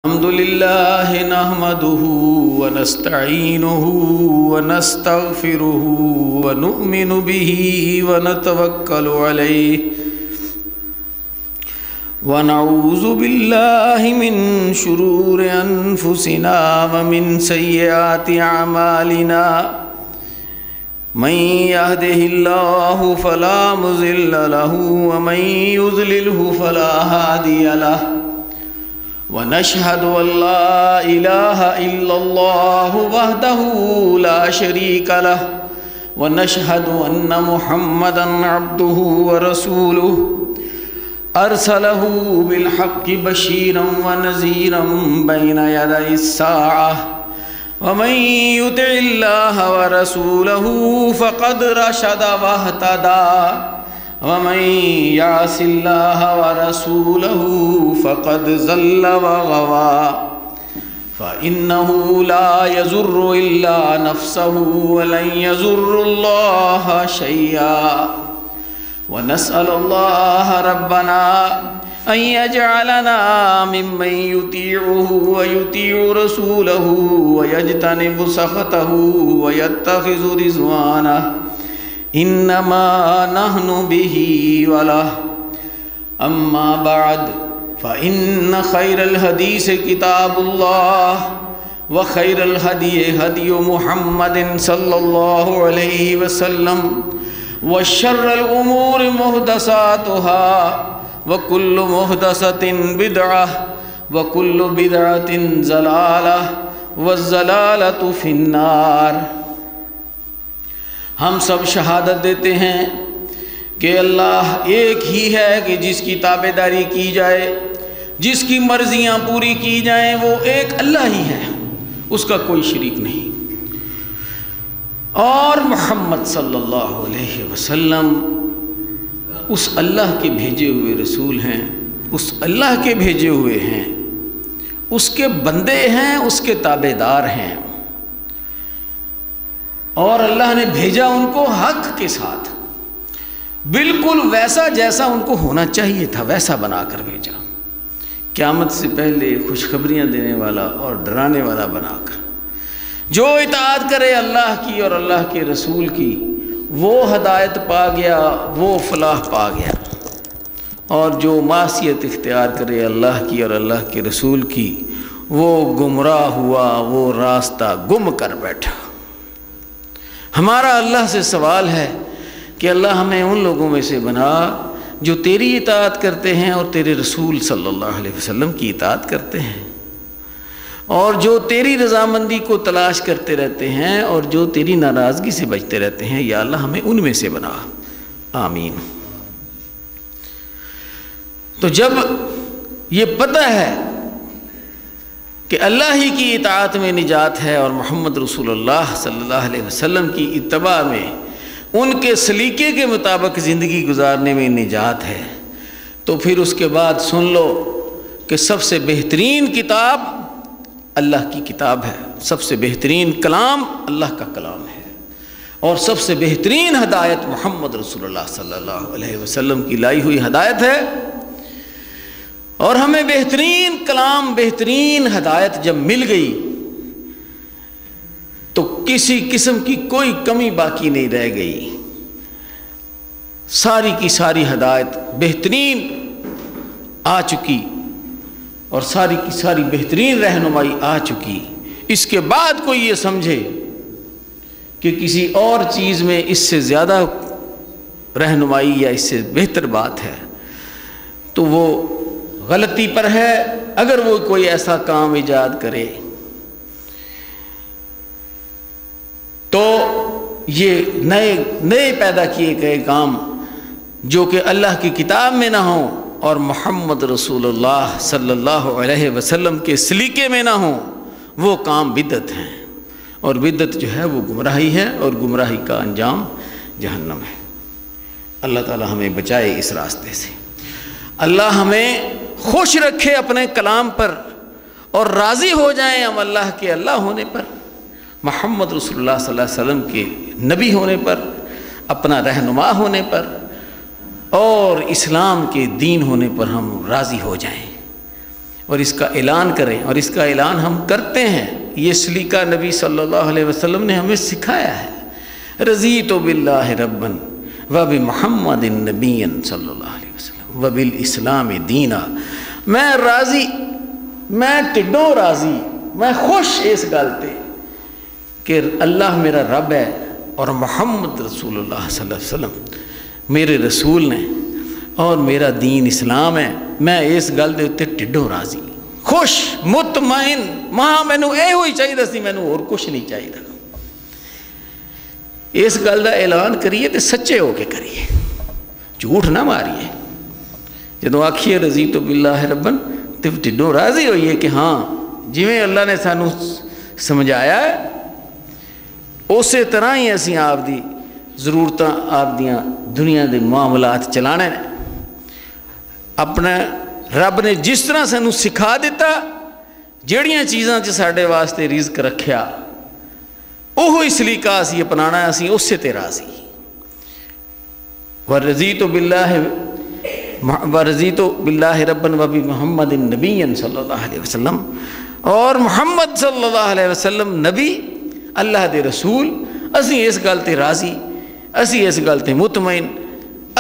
الحمد لله نحمده ونستعينه ونستغفره ونؤمن به ونتوكل عليه ونعوذ بالله من شرور أنفسنا ومن سيئات أعمالنا من يهده الله فلا مضل له ومن يضلله فلا هادي له ونشهد أن لا إله إلا الله وحده لا شريك له ونشهد أن محمدًا عبده ورسوله أرسله بالحق بشيرًا ونذيرًا بين يدي الساعة ومن يطع الله ورسوله فقد رشد واهتدى ومن يعص الله ورسوله فقد ضل وغوى فإنه لا يضر إلا نفسه ولن يضر الله شيئا ونسأل الله ربنا أن يجعلنا ممن يطيعه ويطيع رسوله ويجتنب سخطه ويتخذ رضوانه إنما نحن به وله أما بعد فإن خير الحديث كتاب الله وخير الهدي هدي محمد صلى الله عليه وسلم وشر الأمور محدثاتها وكل محدثة بدعة وكل بدعة ضلالة والضلالة في النار۔ ہم سب شہادت دیتے ہیں کہ اللہ ایک ہی ہے کہ جس کی تابعداری کی جائے، جس کی مرضیاں پوری کی جائیں، وہ ایک اللہ ہی ہے، اس کا کوئی شریک نہیں۔ اور محمد صلی اللہ علیہ وسلم اس اللہ کے بھیجے ہوئے رسول ہیں، اس اللہ کے بھیجے ہوئے ہیں، اس کے بندے ہیں، اس کے تابعدار ہیں، اور اللہ نے بھیجا ان کو حق کے ساتھ، بالکل ویسا جیسا ان کو ہونا چاہیے تھا ویسا بنا کر بھیجا، قیامت سے پہلے خوشخبریاں دینے والا اور ڈرانے والا بنا کر۔ جو اطاعت کرے اللہ کی اور اللہ کے رسول کی وہ ہدایت پا گیا، وہ فلاح پا گیا، اور جو معصیت اختیار کرے اللہ کی اور اللہ کے رسول کی وہ گمراہ ہوا، وہ راستہ گم کر بیٹھا۔ ہمارا اللہ سے سوال ہے کہ اللہ ہمیں ان لوگوں میں سے بنا جو تیری اطاعت کرتے ہیں اور تیرے رسول صلی اللہ علیہ وسلم کی اطاعت کرتے ہیں، اور جو تیری رضامندی کو تلاش کرتے رہتے ہیں اور جو تیری ناراضگی سے بچتے رہتے ہیں۔ یا اللہ ہمیں ان میں سے بنا، آمین۔ تو جب یہ پتہ ہے کہ اللہ ہی کی اطاعت میں نجات ہے اور محمد رسول اللہ صلی اللہ علیہ وسلم کی اتباع میں ان کے سلیقے کے مطابق زندگی گزارنے میں نجات ہے، تو پھر اس کے بعد سن لو کہ سب سے بہترین کتاب اللہ کی کتاب ہے، سب سے بہترین کلام اللہ کا کلام ہے، اور سب سے بہترین ہدایت محمد رسول اللہ صلی اللہ علیہ وسلم کی لائی ہوئی ہدایت ہے۔ اور ہمیں بہترین کلام، بہترین ہدایت جب مل گئی تو کسی قسم کی کوئی کمی باقی نہیں رہ گئی، ساری کی ساری ہدایت بہترین آ چکی اور ساری کی ساری بہترین رہنمائی آ چکی۔ اس کے بعد کوئی یہ سمجھے کہ کسی اور چیز میں اس سے زیادہ رہنمائی یا اس سے بہتر بات ہے تو وہ غلطی پر ہے، اگر وہ کوئی ایسا کام ایجاد کرے۔ تو یہ نئے پیدا کیے گئے کام جو کہ اللہ کی کتاب میں نہ ہوں اور محمد رسول اللہ صلی اللہ علیہ وسلم کے سلیقے میں نہ ہوں، وہ کام بدعت ہیں، اور بدعت جو ہے وہ گمراہی ہے، اور گمراہی کا انجام جہنم ہے۔ اللہ تعالی ہمیں بچائے اس راستے سے۔ اللہ ہمیں خوش رکھے اپنے کلام پر اور راضی ہو جائیں ہم اللہ کے اللہ ہونے پر، محمد رسول اللہ صلی اللہ علیہ وسلم کے نبی ہونے پر، اپنا رہنما ہونے پر، اور اسلام کے دین ہونے پر ہم راضی ہو جائیں۔ اور اس کا اعلان کریں، اور اس کا اعلان ہم کرتے ہیں۔ یہ سلیقہ نبی صلی اللہ علیہ وسلم نے ہمیں سکھایا ہے۔ رضیت باللہ ربا وبمحمد نبی صلی اللہ علیہ وسلم وبالاسلام دینا۔ میں راضی، میں ٹڈوں راضی، میں خوش اس گل تے کہ اللہ میرا رب ہے اور محمد رسول اللہ صلی اللہ علیہ وسلم میرے رسول نے، اور میرا دین اسلام ہے۔ میں اس گل دے اتے ٹڈوں راضی، خوش، مطمئن، ماں مینوں اے ہوئی چاہیے سی، مینوں اور کچھ نہیں چاہیے۔ اس گل دا اعلان کریے تے سچے ہو کے کریے، جھوٹ نہ ماریے۔ جدوں آکھیے رضیت باللہ ربن تے ٹڈوں راضی ہوئیے کہ ہاں جویں اللہ نے سانوں سمجھایا ہے اسی طرح ہی اسی آپ دی ضرورتاں، آپ دیاں دنیا دے معاملات چلانے نے۔ اپنا رب نے جس طرح سانوں سکھا دیتا، جہڑیاں چیزاں چ ساڈے واسطے رزق رکھیا، اوہی سلیقہ اسی اپنانا ہے، اسی اسے تے راضی۔ ورضیت باللہ ربا وبمحمد نبی صلی اللہ علیہ وسلم، اور محمد صلی اللہ علیہ وسلم نبی، اللہ دے رسول، اسی اس گل تے راضی، اسی اس گل تے مطمئن،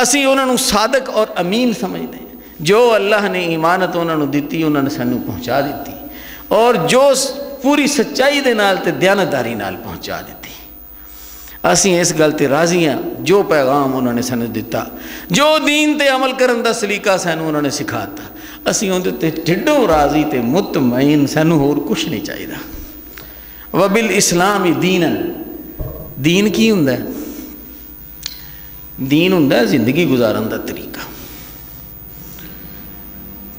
اسی انہاں نوں صادق اور امین سمجھتے ہیں۔ جو اللہ نے ایمانت انہاں نوں دتی، انہاں نے سانوں پہنچا دیتی، اور جو پوری سچائی دے نال تے دیانتداری نال پہنچا دیتی۔ اسی اس گل تے راضی ہیں جو پیغام انہوں نے سانوں دتا، جو دین تے عمل کرن دا سلیقہ سانوں انہوں نے سکھاتا، اسی اون تے ٹھڈوں راضی تے مطمئن، سانوں ہور کچھ نہیں چاہیے۔ وبالاسلام دینا، دین کی ہوندا ہے؟ دین ہوندا ہے زندگی گزارن دا طریقہ۔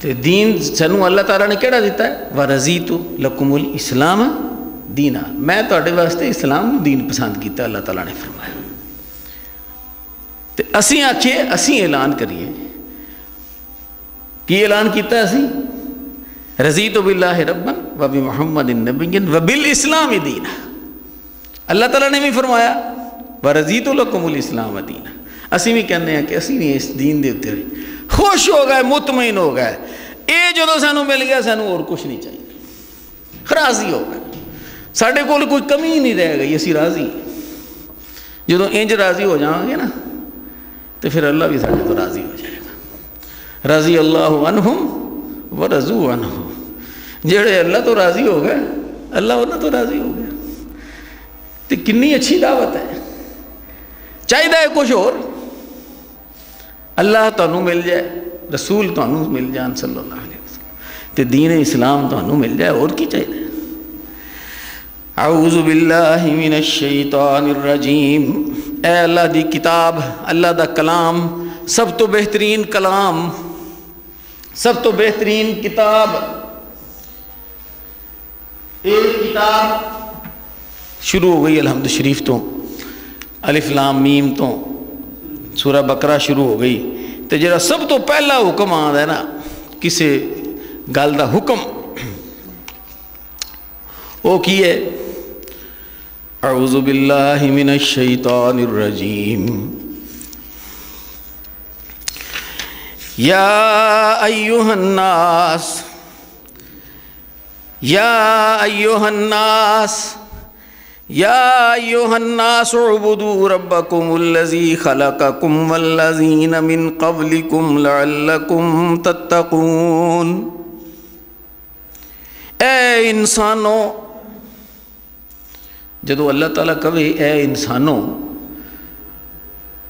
تے دین سانوں اللہ تعالیٰ نے کیڑا دیتا ہے؟ ورضیت لکم الاسلام دینا، میں تواڈے واسطے اسلام دین پسند کیتا، اللہ تعالیٰ نے فرمایا۔ تے اسی آکھیے، اسی اعلان کریے، کی اعلان کیتا اسی؟ رضیت باللہ ربا وبمحمد نبی وبالاسلام دینا۔ اللہ تعالیٰ نے بھی فرمایا ورضیت لکم الاسلام دینا۔ اسی بھی کہنے ہیں کہ اسی نہیں اس دین دے اتنے خوش ہو گئے، مطمئن ہو گئے۔ اے جدوں سانوں مل گیا، سانوں اور کچھ نہیں چاہیے، راضی ہو گئے، ساڈے کول کوئی کمی ہی نہیں رہ گئی، اسی راضی۔ جدوں انج راضی ہو جاؤں گے نا تو پھر اللہ بھی ساڈے تو راضی ہو جائے گا۔ رضی اللہ عنہم ورضوا عنہ، جڑے اللہ تو راضی ہو گئے، اللہ انہاں تو راضی ہو گیا۔ تو کنی اچھی دعوت ہے، چاہیے کچھ اور، اللہ تانوں مل جائے، رسول تانوں مل جان صلی اللہ علیہ وسلم، تے دین اسلام تانوں مل جائے، اور کی چاہیے۔ اعوذ باللہ من الشیطان الرجیم۔ اے اللہ دی کتاب، اللہ دا کلام، سب تو بہترین کلام، سب تو بہترین کتاب، ایک کتاب شروع ہو گئی الحمد شریف تو، الف لام میم تو سورہ بقرہ شروع ہو گئی۔ تو جڑا سب تو پہلا حکم آندا ہے نا کسے گل دا حکم، وہ کی ہے؟ اعوذ باللہ من الشیطان الرجیم۔ یا ایہا الناس، یا ایہا الناس، یا ایہا الناس اعبدوا ربکم الذی خلقکم والذین من قبلکم لعلکم تتقون۔ اے انسانوں، جدو اللہ تعالیٰ کہے اے انسانوں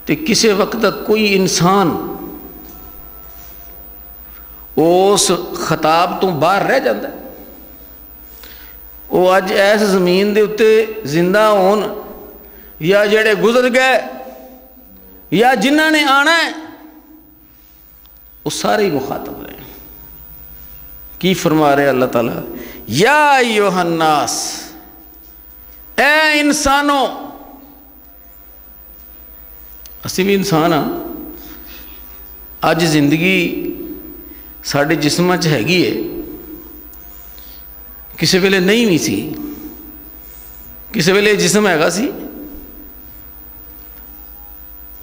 تو کسی وقت تک کوئی انسان اس خطاب تو باہر رہ جاتا ہے۔ وہ اج ایس زمین دے اتے زندہ ہون یا جڑے گزر گئے یا جنہاں نے آنا ہے، وہ سارے ہی مخاطب رہے ہیں۔ کی فرما رہے اللہ تعالیٰ؟ یا ایھا الناس، اے انسانوں۔ اسی بھی انسان ہاں، اج زندگی ساڈے جسماں چ ہیگی ہے، کسی ویلے نہیں بھی سی، کسی ویلے جسم ہیگا سی،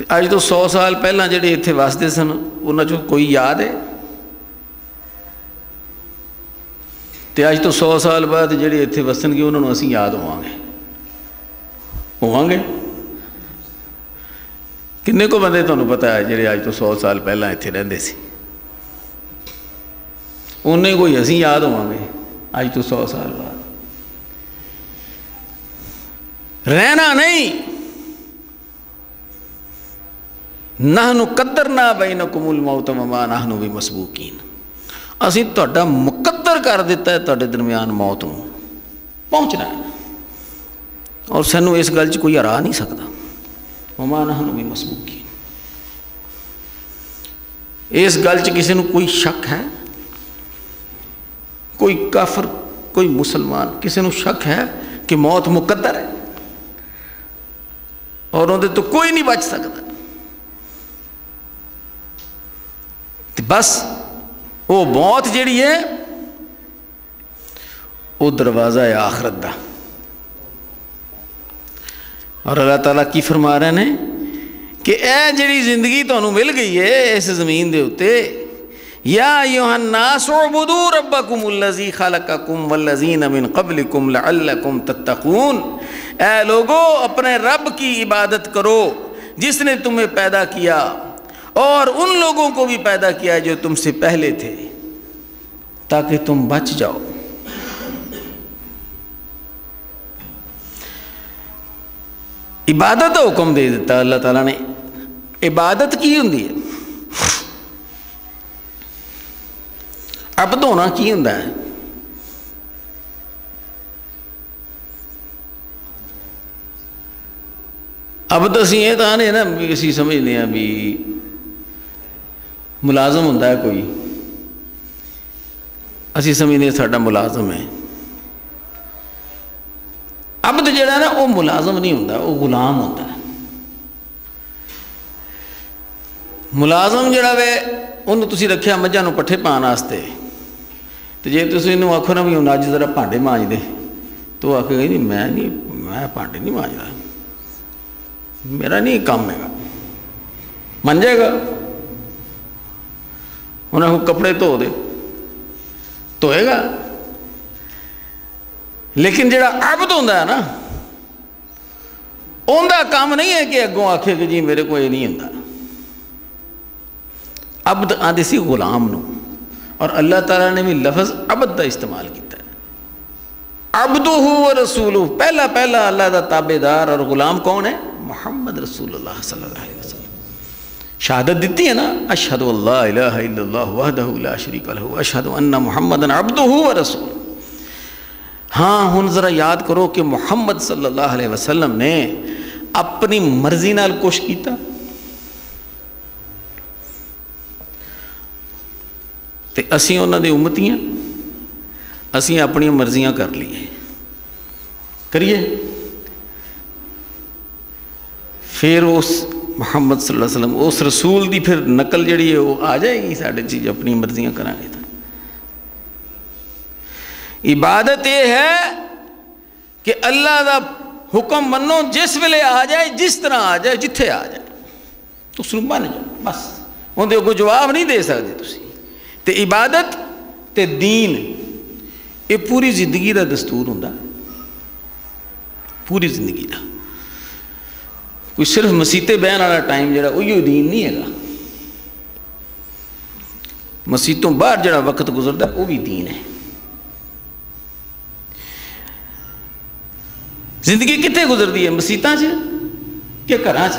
اج تو 100 سال پہلے جڑے اتنے وستے سن انہاں چوں کوئی یاد ہے؟ تو اج تو 100 سال بعد جڑے اتنے وسن گے انہوں اسی یاد ہوا گے کنے کو بندے تمہیں پتا ہے جڑے اج تو 100 سال پہلے اتنے رہتے سی انہیں کوئی اسی یاد ہوا گے اج تو 100 سال بعد رہنا نہیں نحن قدرنا بینکم الموت وما نحن بمسبوقین اسی تہاڈا مقدر کر دیتا ہے تہاڈے درمیان موت نو پہنچنا ہے اور سانو اس گل چ کوئی ہرا نہیں سکتا وما نحن بمسبوقین اس گل چ کسی نو کوئی شک ہے کوئی کافر کوئی مسلمان کسی نو شک ہے کہ موت مقدر ہے اور اندر تو کوئی نہیں بچ سکتا بس وہ موت جیڑی ہے وہ دروازہ ہے آخرت دا اور اللہ تعالیٰ کی فرما رہے ہیں کہ اے جیڑی زندگی تانوں مل گئی ہے اس زمین دے اتے یا ایھا الناس اعبدوا ربکم الذی خلقکم والذین من قبلکم لعلکم تتقون اے لوگو اپنے رب کی عبادت کرو جس نے تمہیں پیدا کیا اور ان لوگوں کو بھی پیدا کیا جو تم سے پہلے تھے تاکہ تم بچ جاؤ عبادت کا حکم دے دیتا اللہ تعالیٰ نے عبادت کی ہوندی ہے عبد ہونا کی ہوندا ہے عبد اسی یہ تو آنے نا اسی سمجھتے ہیں بھی ملازم ہوتا ہے کوئی اسی سمجھتے ہیں ساڈا ملازم ہے عبد جڑا نا وہ ملازم نہیں ہوتا وہ غلام ہوتا ہے ملازم جڑا وے انہوں تسی رکھیا مجھاں نو پٹھے پان واسطے تو جے تسی انہوں آکھو نا بھی ہن اج ذرا بھانڈے مانج دے تو وہ آکھے گا نہیں میں بھانڈے نہیں مانجدا میرا نہیں کام ہے گا من جائے گا انہیں کو کپڑے دھو دے دھوئے گا لیکن جڑا عبد ہوتا ہے نا اوندا کام نہیں ہے کہ اگوں آکھے کہ جی میرے کو یہ نہیں ہوتا عبد آدھے سی غلام نو اور اللہ تعالیٰ نے بھی لفظ عبد دا استعمال کیتا ہے عبدہ و رسولہ پہلا اللہ دا تابع دار اور غلام کون ہے محمد رسول اللہ صلی اللہ علیہ وسلم شہادت دیتی ہے نا اشہد اللہ الہ الا اللہ وحدہ لا شریک لہ اشہد ان محمد عبدہ و رسول ہاں ہن ذرا یاد کرو کہ محمد صلی اللہ علیہ وسلم نے اپنی مرضی نال کچھ کیتا تے اسی انہاں دے امتیاں اسی اپنی مرضیاں کر لیے کریے پھر اس محمد صلی اللہ علیہ وسلم اس رسول دی پھر نقل جڑی ہے وہ آ جائے گی ساڑھے چیز اپنی مرضیاں کریں گے عبادت یہ ہے کہ اللہ دا حکم منو جس ویلے آ جائے جس طرح آ جائے جتھے آ جائے تو اس بن جاؤ بس اندر کوئی جواب نہیں دے سکتے تسی تے عبادت تے دین یہ پوری زندگی دا دستور ہوندا پوری زندگی دا کوئی صرف مسیطے بہن والا ٹائم جڑا وہی دین نہیں ہے گا مسیطوں باہر جڑا وقت گزرتا وہ بھی دین ہے زندگی کتنے گزرتی ہے مسیطاں چ کہ گھراں چ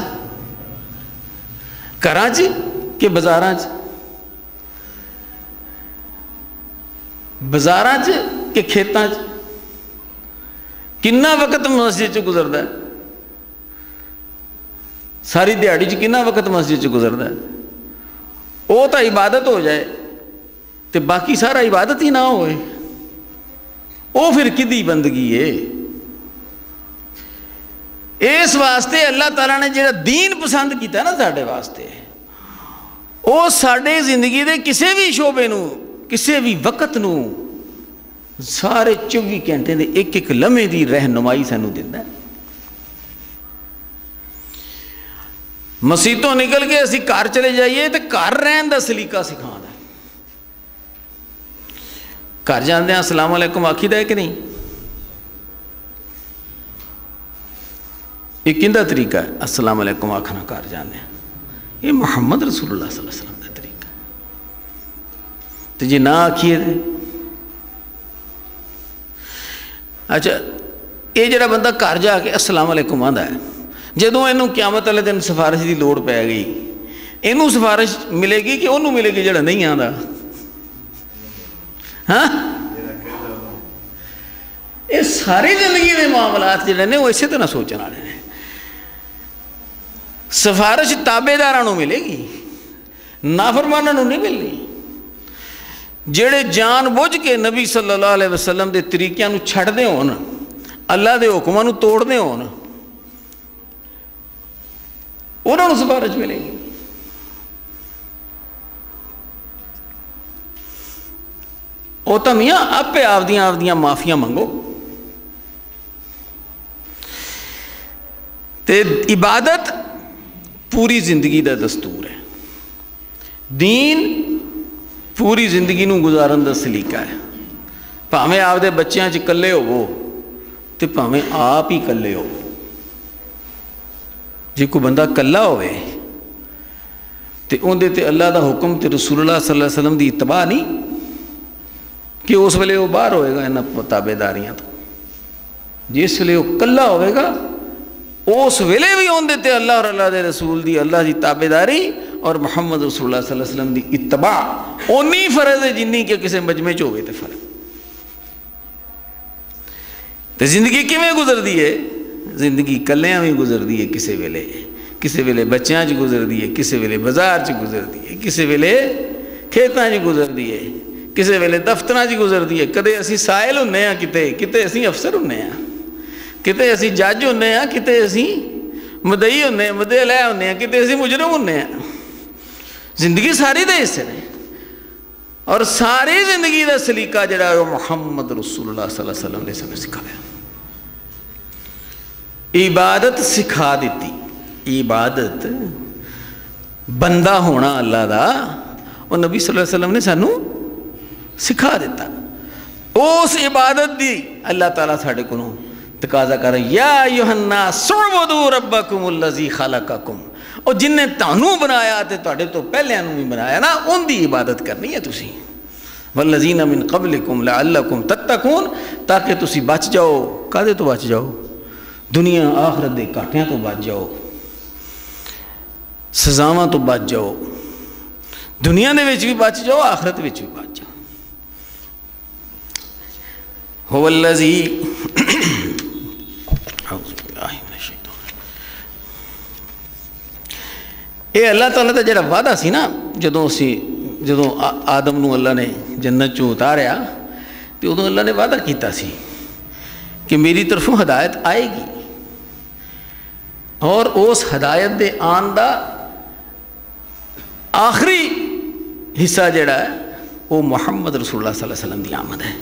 گھراں چ کہ بازاراں چ بازاراں چ کہ کھیتاں چ کنا وقت مسجد چ گزرتا ہے ساری دیہڑی چ کنا وقت مسجد چ گزرتا ہے وہ تو عبادت ہو جائے تو باقی سارا عبادت ہی نہ ہوئے وہ پھر کدی بندگی ہے اس واسطے اللہ تعالیٰ نے جڑا دین پسند کیتا ہے نا ساڈے واسطے وہ ساڈے زندگی دے کسی بھی شعبے نو کسی بھی وقت نو سارے 24 گھنٹے دے ایک ایک لمحے دی رہنمائی سانو دیندا ہے مسیطوں نکل کے اسی گھر چلے جائیے تو گھر رہن دا سلیقہ سکھانا ہے گھر جاندے السلام علیکم آکھی دا ہے کہ نہیں؟ یہ کیندا طریقہ ہے السلام علیکم آکھنا گھر جاندے ہیں؟ یہ محمد رسول اللہ صلی اللہ علیہ وسلم کا طریقہ. تو جی نہ آکھیے دے. اچھا یہ جڑا بندہ گھر جا کے السلام علیکم آندا ہے، جدوں اینوں قیامت والے دن سفارش دی لوڑ پے گئی، اینوں سفارش ملے گی کہ اونوں ملے گی جڑا نہیں آندا؟ ہاں یہ ساری زندگی کے معاملات جڑے نے وہ اسی طرح سوچنے والے ہیں. سفارش تابے داراں ملے گی، نافرماناں نہیں ملنی. جڑے جان بوجھ کے نبی صلی اللہ علیہ وسلم دے طریقیاں نو چھڑدے ہون، اللہ دے حکماں نو توڑدے ہون، انہاں نو سفارش ملے گی. وہ تو میاں آپ آپدیاں معافیاں منگو. تے عبادت پوری زندگی دا دستور ہے. دین پوری زندگی نو گزارن دا سلیقہ ہے. بھاویں آپ دے بچیاں چ کلے ہوو تے بھاویں آپ ہی کلے ہو. جے کوئی بندہ کلا ہوئے تے اندے تے اللہ دا حکم تے رسول اللہ صلی اللہ علیہ وسلم دی اتباع نہیں کہ اس ویلے وہ باہر ہوئے گا انہاں تابے داریاں تو. جس ویلے وہ کلا ہوئے گا اس ویلے بھی اندے تے اللہ اور اللہ دے رسول دی اللہ دی تابے داری اور محمد رسول اللہ صلی اللہ علیہ وسلم دی اتباع اونی فرض ہے جنی کہ کسی مجمع چ ہوئے تے فرض. تے زندگی کیویں گزردی ہے؟ زندگی کلیاں بھی گزردی ہے، کسی ویلے بچیاں چ گزردی ہے، کسی ویلے بازار چ گزردی ہے، کسی ویلے کھیتاں چ گزردی ہے، کسی ویلے دفتراں چ گزردی ہے. کدے اسی سائل ہونے ہاں، کتے اسی افسر ہونے ہاں، کتے اسی جج ہونے ہاں، کتے اسی مدعی ہونے ہیں، مدعی علیہ ہونے ہیں، کتے اسی مجرم ہونے ہیں. زندگی ساری دے حصے نے، اور ساری زندگی دا سلیقہ جڑا ہے وہ محمد رسول اللہ صلی اللہ علیہ وسلم نے سمجھ سکھایا. عبادت سکھا دیتی. عبادت بندہ ہونا اللہ دا اور نبی صلی اللہ علیہ وسلم نے سانو سکھا دیتا. اس عبادت دی اللہ تعالیٰ ساڑھے کو تقاضا کر رہا ہے، یا ایھا الناس اعبدوا ربکم الذی خلقکم. اور جن نے تانوں بنایا تے تواڈے تو پہلے انہوں بھی بنایا نا، ان دی عبادت کرنی ہے تسی. والذین من قبلکم لعلکم تتقون، تاکہ تسی بچ جاؤ. کدے تو بچ جاؤ؟ دنیا آخرت دے کاٹیاں تو بچ جاؤ، سزاواں تو بچ جاؤ. دنیا دے وچ بھی بچ جاؤ، آخرت وچ بھی بچ جاؤ. هو الذی یہ اللہ تعالیٰ دا جڑا وعدہ سی نا، جدوں آدم نو اللہ نے جنت چوں اتاریا تو ادوں اللہ نے وعدہ کیتا سی کہ میری طرفوں ہدایت آئے گی، اور اس ہدایت دے آن دا آخری حصہ جڑا ہے وہ محمد رسول اللہ صلی اللہ علیہ وسلم دی آمد ہے.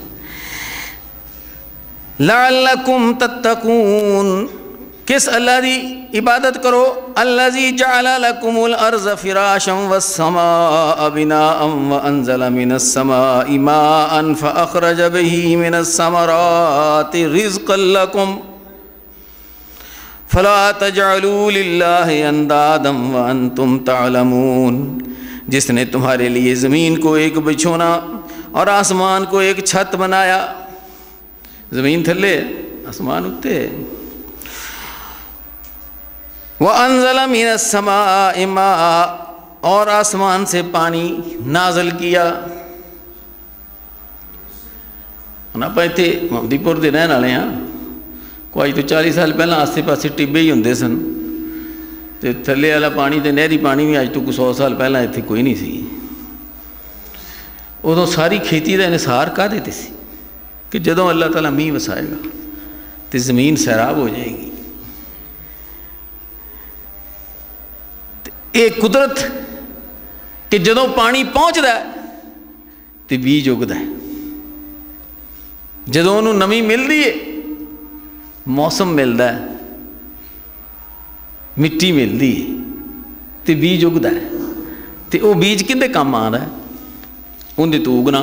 لعلکم تتقون، کس اللہ دی عبادت کرو؟ الذی جعل لکم الارض فراشا والسماء بناء وانزل من السماء ماء فاخرج به من الثمرات رزقا لکم فلا تجعلوا للہ اندادا وانتم تعلمون. جس نے تمہارے لیے زمین کو ایک بچھونا اور آسمان کو ایک چھت بنایا. زمین تھلے، آسمان اتے. وَأَنزَلَ مِنَ السَّمَاءِ مَاءً، اور آسمان سے پانی نازل کیا. آپ اتنے محمدی پور دے رہن والے ہاں. کوئی تو 40 سال پہلے آسے پاسے ٹبے ہی ہوندے سن، تے تھلے والا پانی تے نہری پانی بھی اج تو 100 سال پہلے اتنے کوئی نہیں سی. ادوں ساری کھیتی کا انحصار کہدے تے سی کہ جدوں اللہ تعالیٰ میਂہ وسائے گا تو زمین سیراب ہو جائے گی. یہ قدرت کہ جدوں پانی پہنچتا ہے تو بیج اگتا ہے، جدوں انہوں نمی ملتی ہے، موسم ملتا ہے، مٹی ملتی ہے تو بیج اگتا ہے. تو وہ بیج کدے کام آ رہا ہے؟ اندے تو اگنا.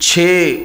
6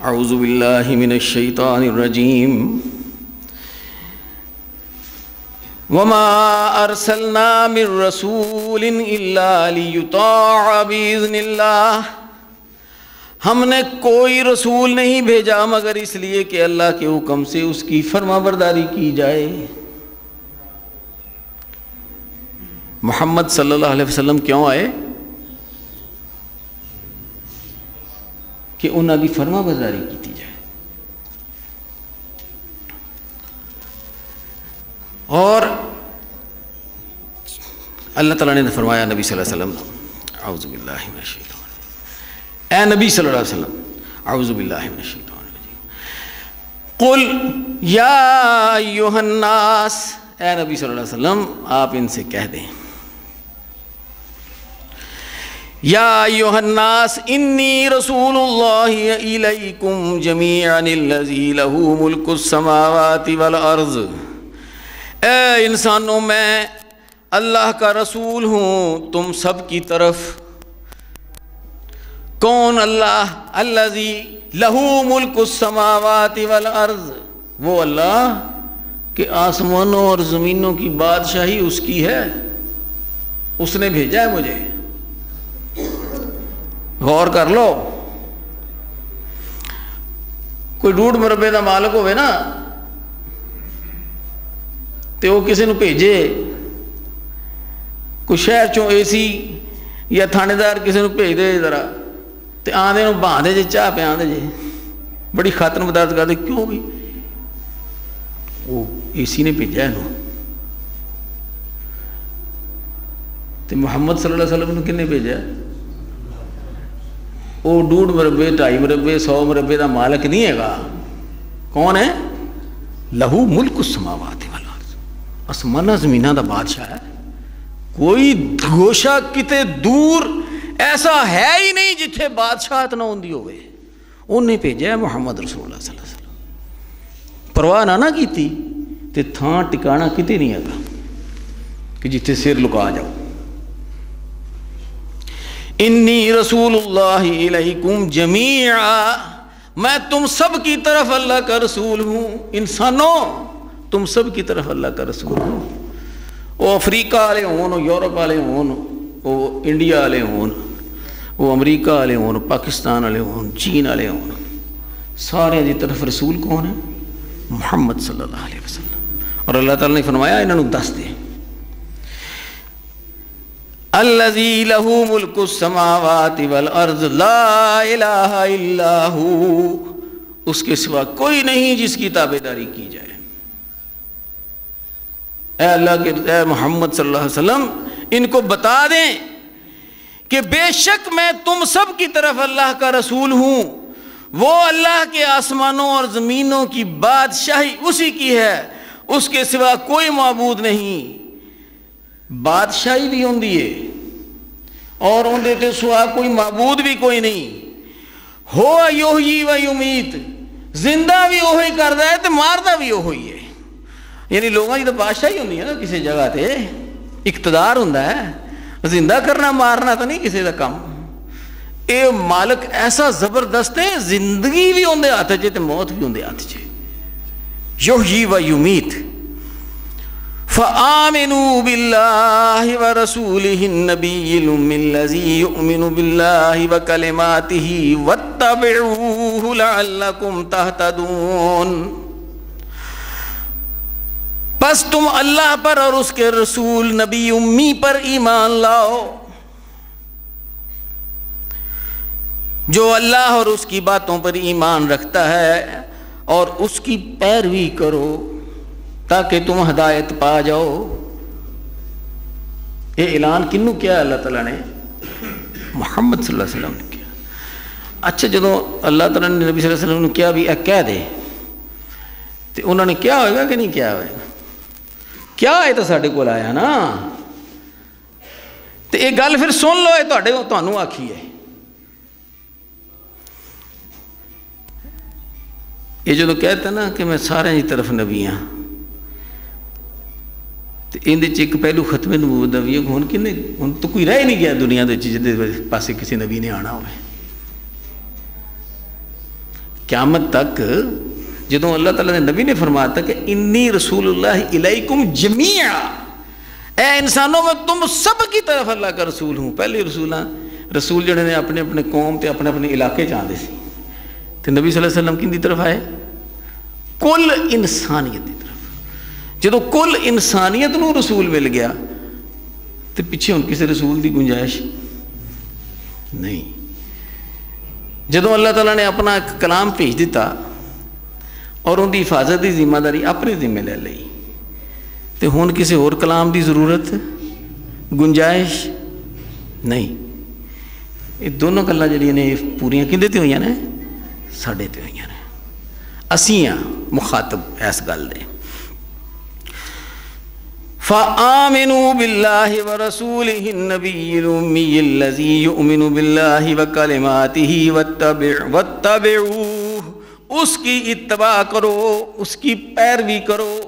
اعوذ باللہ من الشیطان الرجیم وما ارسلنا من رسول الا لیطاع باذن اللہ، ہم نے کوئی رسول نہیں بھیجا مگر اس لیے کہ اللہ کے حکم سے اس کی فرما برداری کی جائے۔ محمد صلی اللہ علیہ وسلم کیوں آئے؟ کہ انہاں دی فرما برداری کی جائے۔ اور اللہ تعالیٰ نے فرمایا نبی صلی اللہ علیہ وسلم، اعوذ باللہ من الشیطان، اے نبی صلی اللہ علیہ وسلم اعوذ باللہ من الشیطان الرجیم، قل یا ایھا الناس، اے نبی صلی اللہ علیہ وسلم آپ ان سے کہہ دیں، یا ایھا الناس انی رسول اللہ الیکم جمیعا الذی لہ ملک السماوات والارض، اے انسانوں میں اللہ کا رسول ہوں تم سب کی طرف۔ کون اللہ؟ الذی لہ ملک السماوات والارض، وہ اللہ کہ آسمانوں اور زمینوں کی بادشاہی اس کی ہے، اس نے بھیجا ہے مجھے۔ غور کر لو، کوئی 1.5 مربے دا مالک ہوئے نا تے وہ کسی نو بھیجے، کوئی شہر چوں اے سی یا تھانے دار کسی نو بھیج دے ذرا تے آندے نو بہا دے جے چاہ پہ آندے جے، بڑی خاطر مدارت کر دے، کیوں بھی وہ اے سی نے بھیجا ہے نو۔ تے محمد صلی اللہ علیہ وسلم نے کنے بھیجا؟ وہ 1.5 مربے 2.5 مربے 100 مربے دا مالک نہیں ہے گا۔ کون ہے؟ لہو ملک السماوات والارض، آسمانہ زمینہ دا بادشاہ ہے، کوئی گوشہ کتے دور ایسا ہے ہی نہیں جتھے بادشاہت نہ ہوندی ہوئے، انہیں بھیجا ہے محمد رسول اللہ صلی اللہ علیہ وسلم۔ پرواہ نہ کیتی تے تھان ٹکانا کتے نہیں ہے گا کہ جتھے سر لکا جاؤ۔ انی رسول اللہ الیکم جمیعا، میں تم سب کی طرف اللہ کا رسول ہوں، انسانوں تم سب کی طرف اللہ کا رسول ہوں، وہ افریقہ والے ہون، وہ یورپ والے ہون، وہ انڈیا والے ہون، وہ امریکہ والے ہون، پاکستان والے ہون، چین والے ہون، سارے دی طرف رسول کون ہے؟ محمد صلی اللہ علیہ وسلم۔ اور اللہ تعالیٰ نے فرمایا انہوں دس دے، الذی لہ ملک السماوات والارض لا الہ الا ہو، اس کے سوا کوئی نہیں جس کی تابعداری کی جائے۔ اے اللہ کے اے محمد صلی اللہ علیہ وسلم ان کو بتا دیں کہ بے شک میں تم سب کی طرف اللہ کا رسول ہوں، وہ اللہ کے آسمانوں اور زمینوں کی بادشاہی اسی کی ہے، اس کے سوا کوئی معبود نہیں، بادشاہی بھی ہوں دیئے اور ان دیتے سوا کوئی معبود بھی کوئی نہیں، ہو یحیی و یمیت، زندہ بھی وہی کردا ہے تے ماردا بھی وہی ہے۔ یعنی لوگوں کی تو بادشاہی ہوندی ہے نا، کسی جگہ تے اقتدار ہوندا ہے، زندہ کرنا مارنا تو نہیں کسی دا کام۔ اے مالک ایسا زبردست ہے، زندگی بھی ہوندے ہاتھ چے تے موت بھی ہوندے ہاتھ چے، یحیی و یمیت۔ فآمنوا باللہ ورسولہ النبی الأمی الذی یؤمن باللہ وکلماتہ واتبعوہ لعلکم تہتدون، پس تم اللہ پر اور اس کے رسول نبی امی پر ایمان لاؤ، جو اللہ اور اس کی باتوں پر ایمان رکھتا ہے، اور اس کی پیروی کرو تاکہ تم ہدایت پا جاؤ۔ یہ اعلان کنوں کیا اللہ تعالیٰ نے؟ محمد صلی اللہ علیہ وسلم نے کیا۔ اچھا جدو اللہ تعالیٰ نے نبی صلی اللہ علیہ وسلم نے کیا بھی کہہ دے تو انہوں نے کیا ہوئے گا کہ نہیں کیا ہوئے گا؟ کیا ہے تو ساڈے کول آیا نا، تو یہ گل پھر سن لو، یہ تانوں آکھی ہے۔ یہ جو کہتا نا کہ میں سارے کی طرف نبی ہاں، تو اندر ایک پہلو ختم نبوت دا بھی ہے، ہن تو کوئی رہ نہیں گیا دنیا دے جہدے پاسے کسی نبی نے آنا ہوئے۔ قیامت تک جدوں اللہ تعالیٰ نے نبی نے فرمایا تھا کہ انی رسول اللہ الیکم جمیعا، اے انسانوں میں تم سب کی طرف اللہ کا رسول ہوں. پہلے رسول جڑے نے اپنے اپنے قوم تے اپنے اپنے علاقے جاندے سی، تے نبی صلی اللہ علیہ وسلم کن دی طرف آئے؟ کل انسانیت دی طرف. جدوں کل انسانیت نو رسول مل گیا تے پیچھے ہن کسی رسول دی گنجائش نہیں. جدوں اللہ تعالیٰ نے اپنا ایک کلام بھیج دیتا اور ان کی حفاظت کی ذمہ داری اپنے ذمہ لے لی تو ہن کسی اور کلام کی ضرورت گنجائش نہیں. یہ دونوں گلاں جڑیاں نے پوریاں کدے تے ہوئیاں نے؟ ساڈے تے ہوئیاں نے. اسی ہاں مخاطب اس گل دے. فآمنوا باللہ ورسولہ النبی الأمی الذی یؤمن باللہ وکلماتہ واتبعوہ، اس کی اتباع کرو، اس کی پیروی کرو،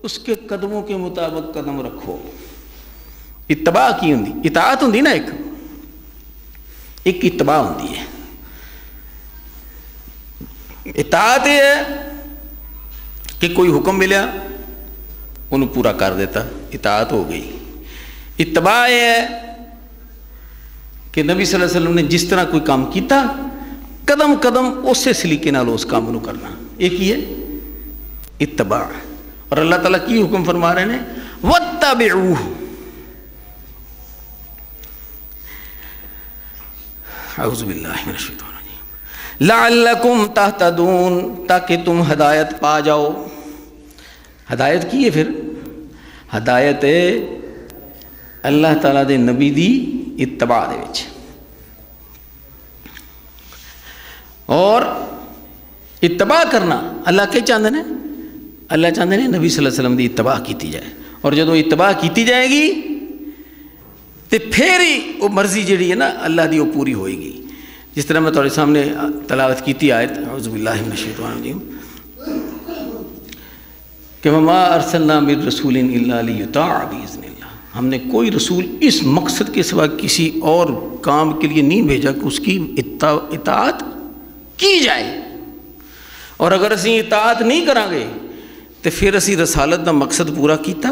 اس کے قدموں کے مطابق قدم رکھو. اتباع کی ہوندی؟ اطاعت ہوندی نا، ایک اتباع ہوندی ہے. اطاعت یہ ہے کہ کوئی حکم ملیا انہوں پورا کر دیتا، اطاعت ہو گئی. اتباع یہ ہے کہ نبی صلی اللہ علیہ وسلم نے جس طرح کوئی کام کیتا قدم قدم اسی سلیقے نال اس کام نو کرنا، ایک ہی ہے اتباع. اور اللہ تعالیٰ کی حکم فرما رہے ہیں واتبعوہ. اعوذ باللہ من الشیطان الرجیم. لعلکم تہتدون، تاکہ تم ہدایت پا جاؤ. ہدایت کی ہے پھر؟ ہدایت ہے اللہ تعالیٰ دے نبی دی اتباع دے وچ. اور اتباع کرنا اللہ کے چاہتے ہیں؟ اللہ چاہتے ہیں نبی صلی اللہ علیہ وسلم دی اتباع کیتی جائے. اور جدو اتباع کیتی جائے گی تو پھر ہی وہ مرضی جڑی ہے نا اللہ دی وہ پوری ہوئے گی. جس طرح میں تمہارے سامنے تلاوت کیتی آیت اعوذ باللہ من الشیطان الرجیم کہ وما ارسلنا من رسول الا لیطاع باذن اللہ، ہم نے کوئی رسول اس مقصد کے سوا کسی اور کام کے لیے نہیں بھیجا کہ اس کی اطاعت کی جائے. اور اگر اسی اطاعت نہیں کریں گے تو پھر اسی رسالت دا مقصد پورا کیتا.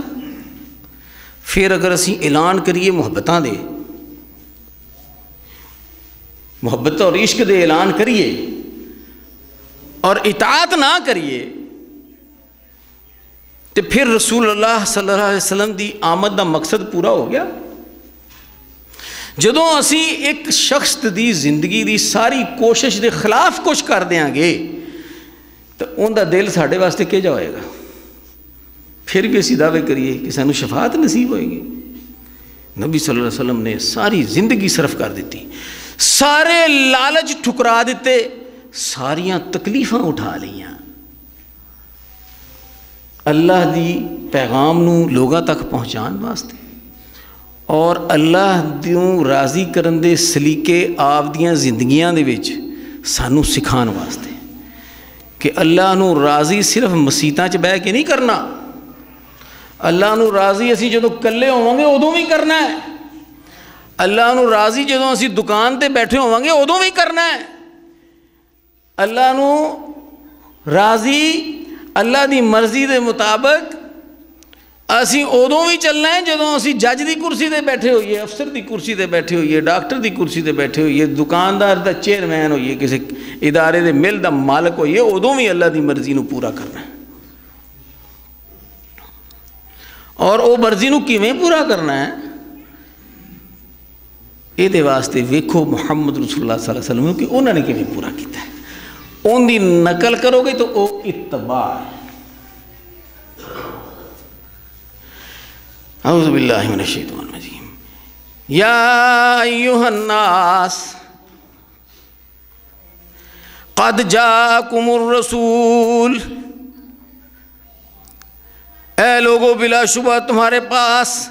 پھر اگر اسی اعلان کریے محبتاں دے، محبت اور عشق دے اعلان کریے اور اطاعت نہ کریے تو پھر رسول اللہ صلی اللہ علیہ وسلم دی آمد دا مقصد پورا ہو گیا. جدوں اسی ایک شخص دی زندگی دی ساری کوشش دے خلاف کچھ کر دیاں گے تو ان دا دل ساڈے واسطے کہ جا ہوئے گا؟ پھر بھی اسی دعوے کریے کہ سانو شفاعت نصیب ہوئے گی. نبی صلی اللہ علیہ وسلم نے ساری زندگی صرف کر دیتی، سارے لالچ ٹھکرا دیتے، ساریاں تکلیفاں اٹھا لیاں اللہ دی پیغام نو لوگاں تک پہنچان واسطے اور اللہ دیوں راضی کرن دے سلیقے آپ دیاں زندگیاں دے وچ سانو سکھان واسطے کہ اللہ نو راضی صرف مسیتاں چ بہ کے نہیں کرنا. اللہ نو راضی اسی جدوں کلے ہوواں گے ادوں بھی کرنا ہے. اللہ نو راضی جدوں اسی دکان تے بیٹھے ہوواں گے ادوں بھی کرنا ہے. اللہ نو راضی اللہ دی مرضی دے مطابق اسی ادوں بھی چلنا ہے جدوں اسی جج دی کرسی تے بیٹھے ہوئیے، افسر دی کرسی تے بیٹھے ہوئیے، ڈاکٹر دی کرسی تے بیٹھے ہوئیے، دکاندار دا چیئرمین ہوئیے، کسی ادارے دے مل دا مالک ہوئیے، ادوں بھی اللہ دی مرضی نو پورا کرنا ہے. اور وہ مرضی نو کیویں پورا کرنا ہے یہ واسطے ویکھو محمد رسول اللہ صلی اللہ علیہ وسلم کہ انہوں نے کیویں پورا کیتا ہے. ان دی نقل کرو گے تو وہ اتباع ہے. اعوذ باللہ من الشیطان الرجیم. یا ایھا الناس قد جاءکم الرسول، اے لوگوں بلا شبہ تمہارے پاس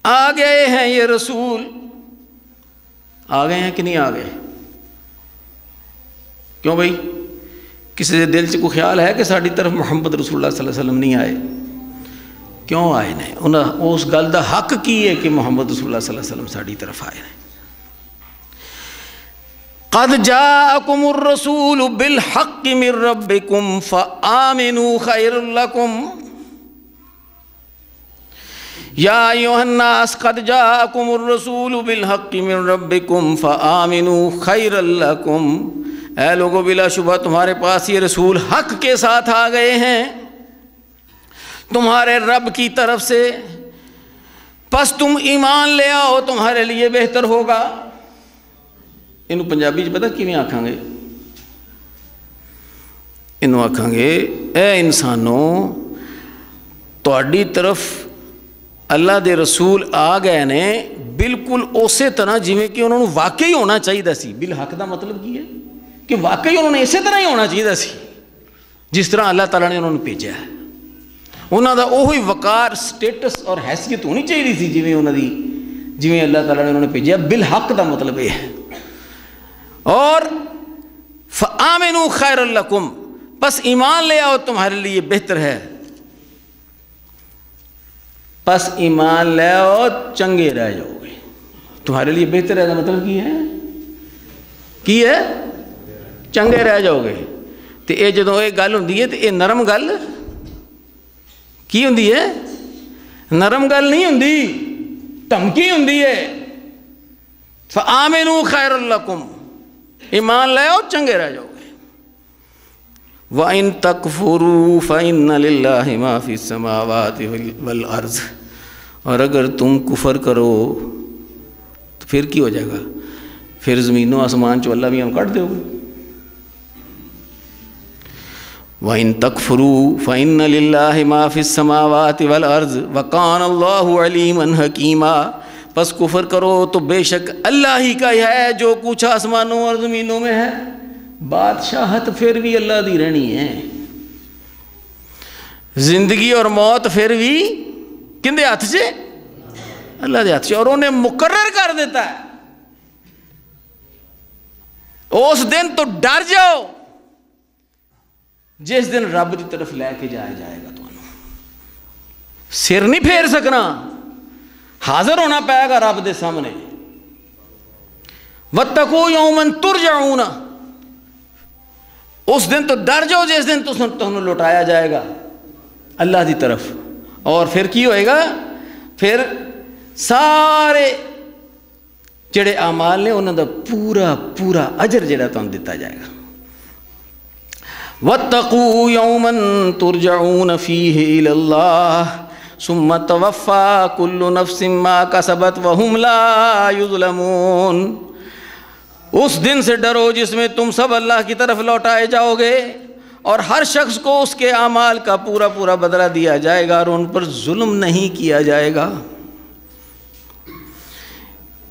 آ گئے ہیں یہ رسول. آ گئے ہیں کہ نہیں آ گئے؟ کیوں بھائی کسی کے دل سے کوئی خیال ہے کہ ساری طرف محمد رسول اللہ صلی اللہ علیہ وسلم نہیں آئے؟ کیوں آئے نے؟ انہیں اس گل دا حق کی ہے کہ محمد رسول اللہ صلی اللہ علیہ وسلم ساری طرف آئے ہیں. قد جاءکم الرسول بالحق من ربکم فآمنوا خیر لکم یا ایھا الناس قد جاءکم الرسول بالحق من ربکم فآمنوا خیر لکم، اے لوگوں بلا شبہ تمہارے پاس یہ رسول حق کے ساتھ آ گئے ہیں تمہارے رب کی طرف سے، پس تم ایمان لے آؤ تمہارے لیے بہتر ہوگا۔ انہوں پنجابی پتہ کیویں آکھاں گے؟ انہوں آکھاں گے اے انسانوں تہاڈی طرف اللہ دے رسول آ گئے نے بالکل اسی طرح جویں کہ انہوں نے واقعی ہونا چاہیے سی۔ بالحق دا مطلب کی ہے کہ واقعی انہوں نے اسی طرح ہی ہونا چاہیے سی جس طرح اللہ تعالیٰ نے انہوں نے بھیجا ہے۔ انہوں دا وہی وقار سٹیٹس اور حیثیت ہونی چاہیے سی جویں انہوں دی جویں اللہ تعالیٰ نے انہوں نے بھیجا۔ بالحق دا مطلب یہ ہے۔ اور فآمنوا خیر لکم، پس ایمان لے آؤ تمہارے لیے بہتر ہے۔ پس ایمان لے آؤ چنگے رہ جاؤ گے، تمہارے لیے بہتر ہے مطلب کی ہے چنگے رہ جاؤ گے۔ تو یہ جدوں یہ گل ہوندی ہے تو یہ نرم گل کی ہوندی ہے؟ نرم گل نہیں ہوندی، دھمکی ہوندی ہے۔ فآمنوا خیر لکم، ایمان لے آؤ چنگے رہ جاؤ گے۔ وَإِن تَكْفُرُوا فَإِنَّ لِلَّهِ مَا فِي السَّمَاوَاتِ وَالْأَرْضِ، اور اگر تم کفر کرو تو پھر کی ہو جائے گا؟ پھر زمین و آسمان چو اللہ بھی ہم کٹ دے گے۔ وَإِن تَكْفُرُوا فَإِنَّ لِلَّهِ مَا فِي السَّمَاوَاتِ وَالْأَرْضِ وَكَانَ اللَّهُ عَلِيمًا حَكِيمًا، پس کفر کرو تو بے شک اللہ ہی کا ہی ہے جو کچھ آسمانوں اور زمینوں میں ہے۔ بادشاہت پھر بھی اللہ دی رہنی ہے، زندگی اور موت پھر بھی کندے ہاتھ سے؟ اللہ دے ہاتھ سے، اور انہیں مقرر کر دیتا ہے۔ اس دن تو ڈر جاؤ جس دن رب کی طرف لے کے جایا جائے گا، تو سر نہیں پھیر سکنا، حاضر ہونا پائے گا رب دے سامنے۔ وَاتَّقُوا يَوْمًا تُرْجَعُونَ، اس دن تو ڈر جاؤ جس دن تمہیں لوٹایا جائے گا اللہ دی طرف۔ اور پھر کی ہوئے گا؟ پھر سارے جڑے اعمال نے انہوں دا پورا پورا اجر جڑا تمہیں دیتا جائے گا۔ وَاتَّقُوا يَوْمًا تُرْجَعُونَ فِيهِ إِلَى اللَّهِ ثُمَّ تَوَفَّى كُلُّ نَفْسٍ مَا كَسَبَتْ وَهُمْ لَا يُظْلَمُونَ، اس دن سے ڈرو جس میں تم سب اللہ کی طرف لوٹائے جاؤ گے اور ہر شخص کو اس کے اعمال کا پورا پورا بدلہ دیا جائے گا اور ان پر ظلم نہیں کیا جائے گا۔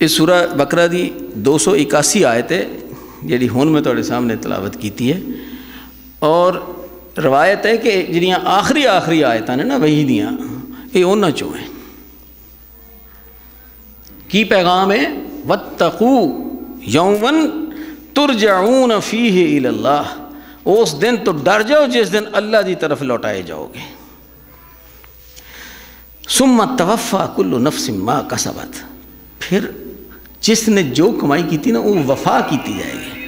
اس سورہ بقرہ دی 281 آیت ہے جیڑی ہن میں تھوڑے سامنے تلاوت کیتی ہے، اور روایت ہے کہ جڑیاں آخری آیتاں نے نا وحی دیاں یہ انہاں چوں ہیں۔ کی پیغام ہے؟ وَاتَّقُوا یومًا ترجعون فیہ الی اللہ، اس دن تو ڈر جاؤ جس دن اللہ دی طرف لوٹائے جاؤ گے۔ ثم توفی کل نفس ما کسبت، پھر جس نے جو کمائی کی تھی نا وہ وفا کیتی جائے گی۔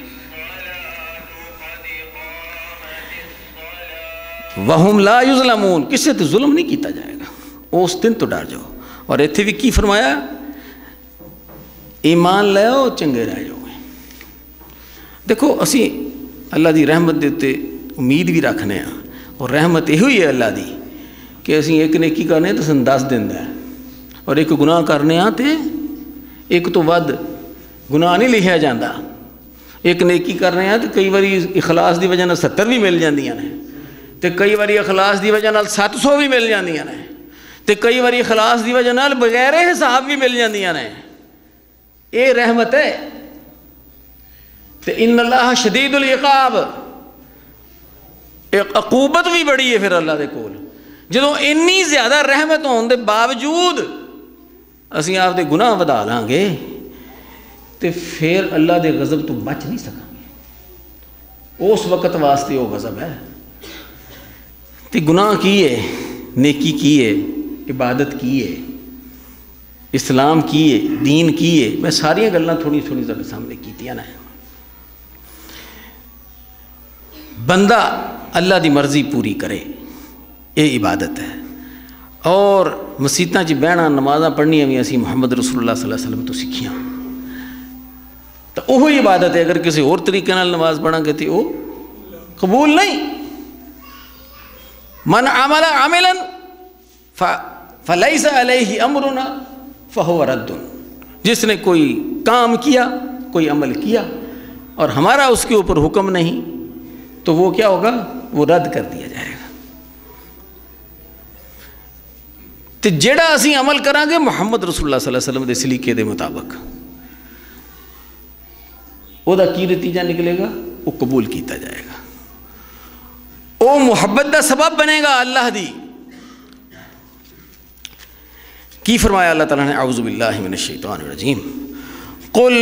وَهُمْ لَا يُظْلَمُونَ، کس سے تو ظلم نہیں کیتا جائے گا، اس دن تو ڈر جاؤ۔ اور ایتھے بھی کی فرمایا؟ ایمان لے آؤ چنگے رہ جاؤ گے۔ دیکھو اسی اللہ دی رحمت دے تے امید بھی رکھنے ہیں، اور رحمت یہ ہوئی ہے اللہ دی کہ اسی ایک نیکی کرنے تو سن 10 دن ہے، اور ایک گناہ کرنے ہاں تے ایک تو ود گناہ نہیں لکھیا جاندہ۔ ایک نیکی کرنے ہاں تو کئی باری اخلاص دی وجہ نال 70 بھی مل جاندیاں نے، تے کئی باری اخلاص دی وجہ نال 700 بھی مل جاندیاں نے، تے کئی باری اخلاص دی وجہ نال بغیر حساب بھی مل جاندیاں نے۔ اے رحمت ہے۔ تے ان اللہ شدید العقاب، ایک عقوبت بھی بڑی ہے پھر اللہ دے کول۔ جدوں انی زیادہ رحمت ہون دے باوجود اسی آپ دے گناہ ودا لیں گے تے پھر اللہ دے غضب تو بچ نہیں سکیں گے، اس وقت واسطے وہ غضب ہے۔ تے گناہ کی ہے، نیکی کی ہے، عبادت کی ہے، اسلام کی ہے، دین کی ہے، میں ساری گلاں تھوڑی تھوڑی تھوڑے سامنے کیتیاں نے۔ بندہ اللہ دی مرضی پوری کرے، یہ عبادت ہے۔ اور مسیتاں چ بہنا نمازاں پڑھنیاں بھی اسی محمد رسول اللہ صلی اللہ علیہ وسلم تو سیکھیاں، تو وہی عبادت ہے۔ اگر کسی اور طریقے نال نماز پڑھاں گے تو وہ قبول نہیں۔ من عمل عملا فلیس علیہ امرنا فہو رد، جس نے کوئی کام کیا، کوئی عمل کیا اور ہمارا اس کے اوپر حکم نہیں، تو وہ کیا ہوگا؟ وہ رد کر دیا جائے گا۔ تو جڑا اسی عمل کریں گے محمد رسول اللہ صلی اللہ علیہ وسلم دے سلیقے دے مطابق، وہ دا کی نتیجہ نکلے گا؟ وہ قبول کیتا جائے گا، وہ محبت دا سبب بنے گا اللہ دی۔ کی فرمایا اللہ تعالیٰ نے؟ اعوذ باللہ من الشیطان الرجیم، قل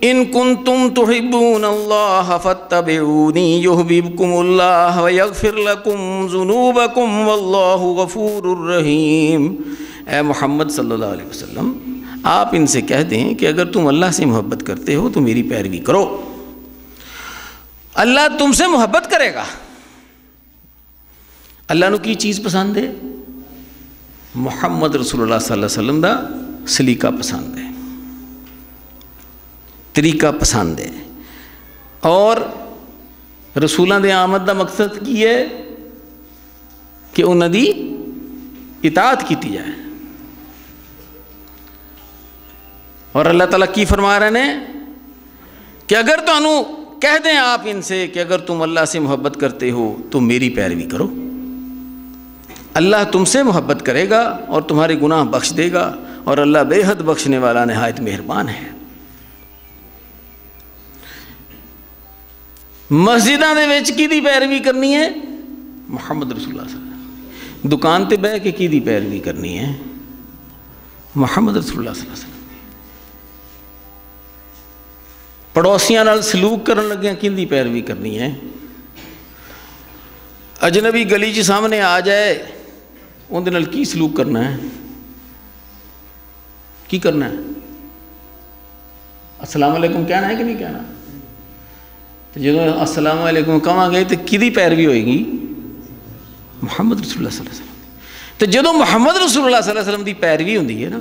ان کنتم تحبون اللہ فاتبعونی یحببکم اللہ ویغفر لکم ذنوبکم واللہ غفور الرحیم۔ اے محمد صلی اللہ علیہ وسلم، آپ ان سے کہہ دیں کہ اگر تم اللہ سے محبت کرتے ہو تو میری پیروی کرو، اللہ تم سے محبت کرے گا۔ اللہ نو کی چیز پسند ہے؟ محمد رسول اللہ صلی اللہ علیہ وسلم دا سلیقہ پسند ہے، طریقہ پسند ہے۔ اور رسولاں دے آمد دا مقصد کی ہے کہ انہاں دی اطاعت کیتی جائے۔ اور اللہ تعالیٰ کی فرما رہے ہیں کہ اگر تانوں کہہ دیں آپ ان سے کہ اگر تم اللہ سے محبت کرتے ہو تو میری پیروی کرو، اللہ تم سے محبت کرے گا اور تمہارے گناہ بخش دے گا، اور اللہ بے حد بخشنے والا نہایت مہربان ہے۔ مسجداں دے وچ کیدی پیروی کرنی ہے؟ محمد رسول اللہ صلی اللہ علیہ وسلم۔ دکان تے بہ کے کیدی پیروی کرنی ہے؟ محمد رسول اللہ صلی اللہ علیہ وسلم۔ پڑوسیاں نال سلوک کرن لگیاں کیندی پیروی کرنی ہے؟ اجنبی گلی چ سامنے آ جائے اندے نال کی سلوک کرنا ہے؟ کی کرنا ہے؟ السلام علیکم کہنا ہے کہ نہیں کہنا؟ تو جدو السلام علیکم کہاں گے تو کدی پیروی ہوئے گی؟ محمد رسول اللہ صلی اللہ علیہ وسلم۔ تو جدو محمد رسول اللہ صلی اللہ علیہ وسلم دی پیروی ہوندی ہے نا،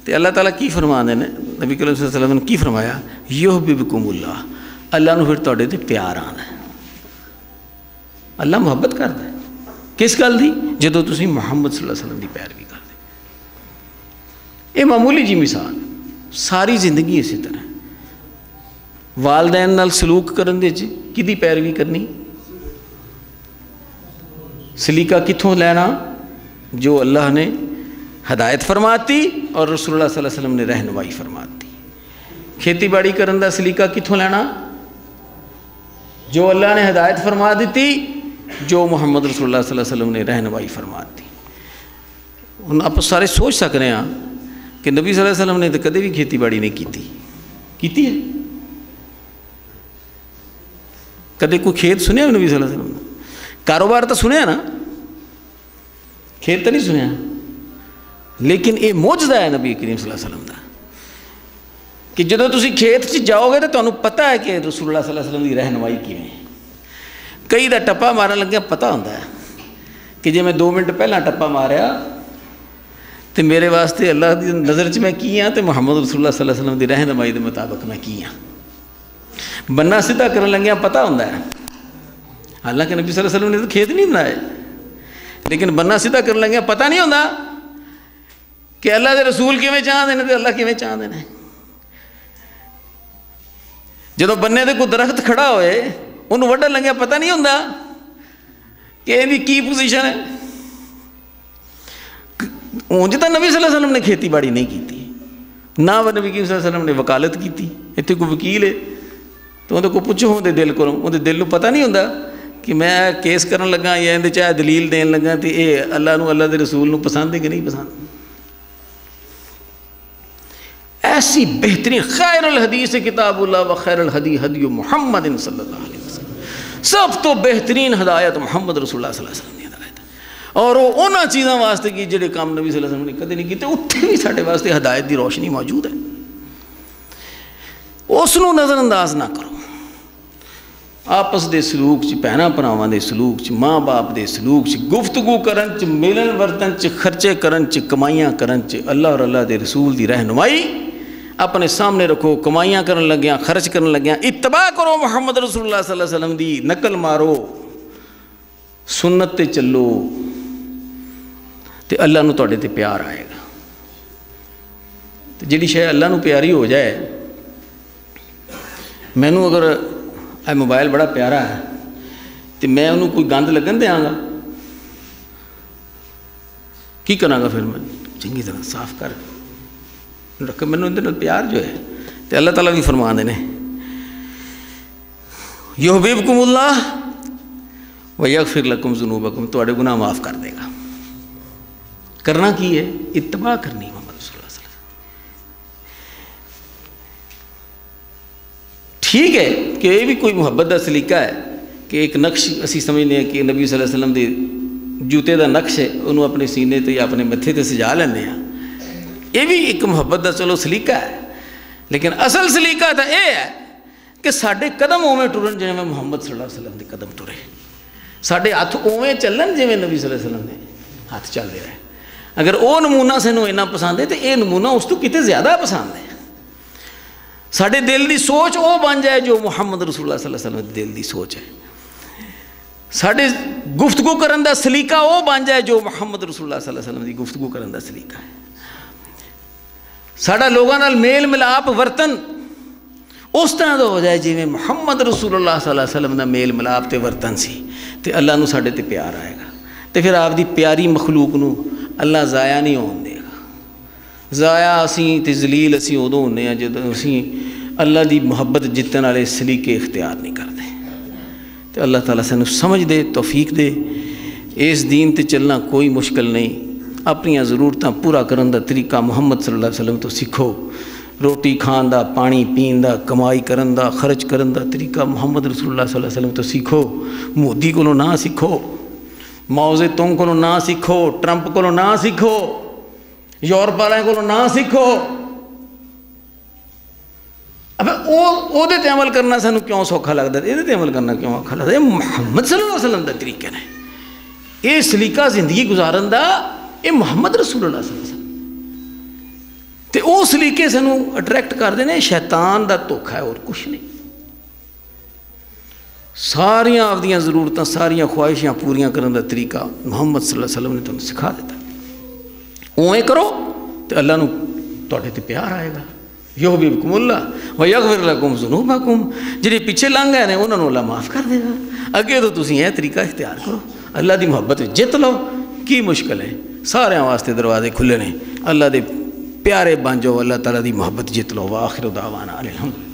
تو اللہ تعالیٰ کی فرمانے نے؟ نبی کریم صلی اللہ علیہ وسلم نے کی فرمایا؟ یحببکم اللہ، اللہ نو پھر تواڈے تے پیار آندا ہے، اللہ محبت کرتا ہے۔ کس گل دی؟ جدو تسی محمد صلی اللہ علیہ وسلم دی پیروی کرتے۔ یہ معمولی جی مثال، ساری زندگی اسی طرح۔ والدین نال سلوک کرن دے کدی پیروی کرنی؟ سلیقہ کتھوں لینا؟ جو اللہ نے ہدایت فرماتی اور رسول اللہ صلی اللہ علیہ وسلم نے رہنمائی فرماتی۔ کھیتی باڑی کرن دا سلیقہ کتھوں لینا؟ جو اللہ نے ہدایت فرما دیتی، جو محمد رسول اللہ صلی اللہ علیہ وسلم نے رہنمائی فرماتی۔ آپ سارے سوچ سکتے ہیں کہ نبی صلی اللہ علیہ وسلم نے تو کدے بھی کھیتی باڑی نہیں کیتی ہے؟ کدے کوئی کھیت سنیا نبی صلی اللہ علیہ وسلم نے؟ کاروبار تو سنیا نا، کھیت تو نہیں سنیا۔ لیکن یہ معجزہ ہے نبی کریم صلی اللہ علیہ وسلم دا کہ جدو تسی کھیت چ جاؤ گے تو تمہیں پتہ ہے کہ رسول اللہ صلی اللہ علیہ وسلم کی رہنمائی کیویں ہے۔ کئی دا ٹپا مارن لگیا پتہ ہوتا ہے کہ جی میں 2 منٹ پہلا ٹپا ماریا تو میرے واسطے اللہ دی نظر چ میں کی ہاں، تو محمد رسول اللہ صلی اللہ علیہ وسلم دی رہنمائی دے مطابق میں کی ہاں۔ بننا سیدھا کرن لگیا پتہ ہوتا ہے، حالانکہ نبی صلی اللہ علیہ وسلم نے تو کھیت نہیں بنائے، لیکن بننا سیدھا کرن لگیا پتہ نہیں ہوتا کہ اللہ دے رسول کیویں چاہتے ہیں تو اللہ کیویں چاہتے ہیں۔ جدو بننے دے کوئی درخت کھڑا ہوئے انہوں وڈن لگیا پتہ نہیں ہوتا کہ یہ کی پوزیشن ہے۔ اونج تو نبی صلی اللہ علیہ وسلم نے کھیتی باڑی نہیں کی، نہ وہ نبی صلی اللہ علیہ وسلم نے وکالت کی۔ اتنے کوئی وکیل ہے تو اندر کو پوچھو اندر دل کو، اندر دل کو پتہ نہیں ہوتا کہ میں کیس کرن لگا یا اندر چاہے دلیل دین لگا تو یہ اللہ نو اللہ دے رسول نو پسند ہے کہ نہیں پسند۔ ایسی بہترین خیر الحدیث کتاب اللہ و خیر الحدی حدی محمد صلی اللہ علیہ وسلم، سب تو بہترین ہدایت محمد رسول اللہ صلی اللہ علیہ وسلم کی ہدایت ہے، اور وہ انہاں چیزاں واسطے کی جڑے کام نبی صلی اللہ علیہ وسلم نے کدے نہیں کیتے، اتنے بھی ساڈے واسطے ہدایت دی روشنی موجود ہے، اس نو نظر انداز نہ کرو۔ آپس دے سلوک چ بھیناں بھراواں دے سلوک چ ماں باپ دے سلوک چ گفتگو کرن چ ملن ورتن چ خرچے کرن چ کمائیاں کرن چ اللہ اور اللہ دے رسول دی رہنمائی اپنے سامنے رکھو. کمائیاں کرن لگیاں خرچ کرن لگیاں اتباع کرو محمد رسول اللہ صلی اللہ علیہ وسلم دی نقل مارو سنت تے چلو تے اللہ نو تواڈے تے پیار آئے گا. تے جڑی شے اللہ نو پیاری ہو جائے مینوں اگر اے موبائل بڑا پیارا ہے تو میں انہوں کوئی گند لگن دیاں گا کی کراں گا پھر میں چنگی طرح صاف کر رکھ میں نے پیار جو ہے تو اللہ تعالیٰ بھی فرما دینے یحببکم اللہ ویغفر لکم ذنوبکم تواڈے گناہ معاف کر دے گا. کرنا کی ہے اتباع کرنی محمد صلی اللہ علیہ وسلم. ٹھیک ہے کہ یہ بھی کوئی محبت کا سلیقہ ہے کہ ایک نقش اسی سمجھنے ہیں کہ نبی صلی اللہ علیہ وسلم دے جوتے دا نقش ہے انہوں اپنے سینے تے یا اپنے متھے تے سجا لینے ہیں. یہ بھی ایک محبت کا چلو سلیقہ ہے لیکن اصل سلیقہ تو یہ ہے کہ ساڈے قدم اویں ٹرن جویں محمد صلی اللہ علیہ وسلم دے قدم ٹرے ساڈے ہاتھ اویں چلن جویں نبی صلی اللہ علیہ وسلم دے ہاتھ چل رہے ہیں. اگر وہ نمونہ سانوں اتنا پسند ہے تو یہ نمونہ اس تو کتے زیادہ پسند ہے. ساڈے دل دی سوچ وہ بن جائے جو محمد رسول اللہ صلی اللہ علیہ وسلم دل دی سوچ ہے. ساڈے گفتگو کرن دا سلیقہ وہ بن جائے جو محمد رسول اللہ صلی اللہ علیہ وسلم دی گفتگو کرن دا سلیقہ ہے. ساڈا لوگاں نال میل ملاپ ورتن اس طرح دا ہو جائے جویں محمد رسول اللہ صلی اللہ علیہ وسلم دا میل ملاپ تے ورتن سی تے اللہ نو ساڈے تے پیار آئے گا. تے پھر آپ دی پیاری مخلوق نو اللہ ضائع نہیں ہون دے گا. ضائع اسی تے ذلیل اسی ادوں ہونے ہیں جدوں اسی اللہ دی محبت جتن والے سلیقے اختیار نہیں کرتے. تے اللہ تعالیٰ سانوں سمجھ دے توفیق دے. اس دین تے چلنا کوئی مشکل نہیں. اپنی ضرورتاں پورا کرن دا طریقہ محمد صلی اللہ علیہ وسلم تو سیکھو. روٹی کھان دا پانی پین دا کمائی کرن دا خرچ کرن دا طریقہ محمد رسول اللہ صلی اللہ علیہ وسلم تو سیکھو. مودی کو نہ سیکھو, ماؤ زے تونگ کو نہ سیکھو, ٹرمپ کو نہ سیکھو, یورپ والے کو نہ سیکھو. اب وہ تے عمل کرنا سانوں کیوں سوکھا لگتا ہے؟ یہ عمل کرنا کیوں اوکھا لگتا ہے؟ محمد صلی اللہ علیہ وسلم دا طریقے نے یہ سلیقہ زندگی گزارن دا یہ محمد رسول اللہ صلی اللہ علیہ وسلم تے وہ سلیقے سانوں اٹریکٹ کرتے ہیں. شیطان دا دھوکھا ہے اور کچھ نہیں. ساریاں آپ دیاں ضرورتاں ساریاں خواہشاں پوریاں کرن دا طریقہ محمد صلی اللہ علیہ وسلم نے تمہیں سکھا دیتا. اویں کرو تو اللہ نو تواڈے تے پیار آئے گا. یحببکم اللہ ویغفر لکم ذنوبکم. جڑے پیچھے لنگ گئے نے انہاں نو اللہ معاف کر دے گا. اگے تو تسی یہ طریقہ اختیار کرو, اللہ دی محبت جت لو. کی مشکل ہے؟ سارے واسطے دروازے کھلے نے. اللہ دے پیارے بن جاؤ, اللہ تعالیٰ دی محبت جت لو. وآخر دعوانا الحمدللہ.